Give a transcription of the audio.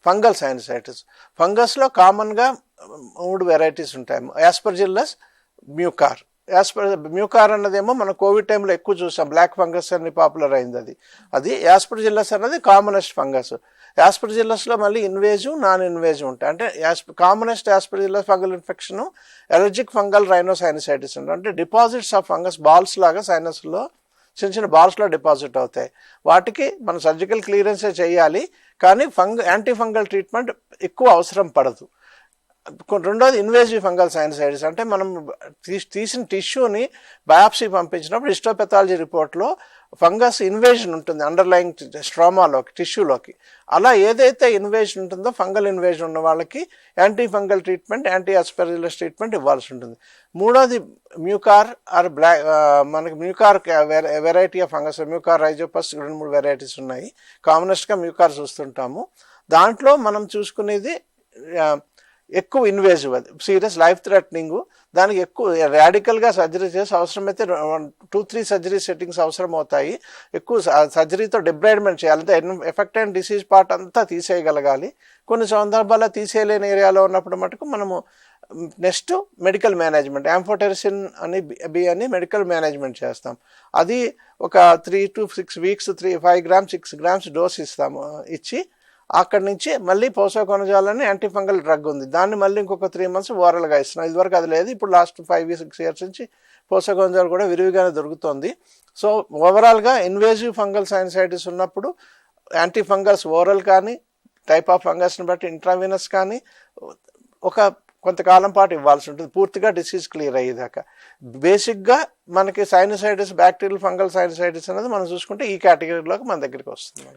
Fungal sinusitis. ఫంగస్లో కామన్గా 3 varieties ఉంటాయి. Aspergillus, Mucor. Mucor అన్నదేమో మనం కోవిడ్ టైంలో ఎక్కువ చూసాం, బ్లాక్ ఫంగస్ అని పాపులర్ అయింది. అది యాస్పర్జిల్లస్ అన్నది కామనెస్ట్ ఫంగస్. యాస్పర్జిల్లస్లో మళ్ళీ ఇన్వేజివ్, నాన్ ఇన్వేజివ్ ఉంటాయి. అంటే commonest aspergillus fungal infection allergic fungal rhinosinusitis అంటే డిపాజిట్స్ ఆఫ్ ఫంగస్ బాల్స్ లాగా సైనస్లో చిన్న చిన్న బాల్స్లో డిపాజిట్ అవుతాయి. వాటికి మనం సర్జికల్ క్లియరెన్సే చేయాలి, కానీ యాంటీ ఫంగల్ ట్రీట్మెంట్ ఎక్కువ అవసరం పడదు. రెండోది ఇన్వేజివ్ ఫంగల్ సైనసైటిస్ అంటే మనం తీసిన టిష్యూని బయాప్సీ పంపించినప్పుడు హిస్టోపెథాలజీ రిపోర్ట్లో ఫంగస్ ఇన్వేజన్ ఉంటుంది అండర్లయింగ్ స్ట్రోమాలోకి, టిష్యూలోకి. అలా ఏదైతే ఇన్వేజన్ ఉంటుందో ఫంగల్ ఇన్వేజన్ ఉన్న వాళ్ళకి anti fungal treatment, anti aspergillus treatment ఇవ్వాల్సి ఉంటుంది. మూడోది మ్యూకార్ ఆర్ మనకి mucor variety of fungus, mucor rhizopus 2-3 varieties ఉన్నాయి. కామనెస్ట్గా మ్యూకార్ చూస్తుంటాము. దాంట్లో మనం చూసుకునేది ఎక్కువ ఇన్వేజివ్, అది సీరియస్ లైఫ్ థ్రెటనింగ్. దానికి ఎక్కువ రాడికల్గా సర్జరీ చేసి అవసరమైతే 2-3 సర్జరీ సెట్టింగ్స్ అవసరం అవుతాయి. ఎక్కువ సర్జరీతో డిబ్రైడ్మెంట్ చేయాలి, అంటే ఎఫెక్ట్ అండ్ డిసీజ్ పార్ట్ అంతా తీసేయగలగాలి. కొన్ని సందర్భాల్లో తీసేయలేని ఏరియాలో ఉన్నప్పుడు మటుకు మనము నెక్స్ట్ మెడికల్ మేనేజ్మెంట్, యాంఫోటెరిసిన్ అని మెడికల్ మేనేజ్మెంట్ చేస్తాం. అది ఒక 3 to 6 weeks 5 grams 6 grams dose ఇచ్చి అక్కడి నుంచి మళ్ళీ పోసోకొనజాల్ యాంటీ ఫంగల్ డ్రగ్ ఉంది, దాన్ని మళ్ళీ ఇంకొక 3 months ఓరల్గా ఇస్తున్నాం. ఇదివరకు అది లేదు, ఇప్పుడు లాస్ట్ 5-6 years నుంచి పోసోకొనజాల్ కూడా విరివిగానే దొరుకుతుంది. సో ఓవరాల్గా ఇన్వేజివ్ ఫంగల్ సైనసైటిస్ ఉన్నప్పుడు యాంటీ ఫంగల్స్ ఓరల్ కానీ టైప్ ఆఫ్ ఫంగస్ని బట్టి ఇంట్రావీనస్ కానీ కొంతకాలం పాటు ఇవ్వాల్సి ఉంటుంది, పూర్తిగా డిసీజ్ క్లియర్ అయ్యేదాకా. బేసిక్గా మనకి సైనసైటిస్, బ్యాక్టీరియల్ ఫంగల్ సైనసైటిస్ అనేది మనం చూసుకుంటే ఈ కేటగిరీలోకి మన దగ్గరికి వస్తుంది.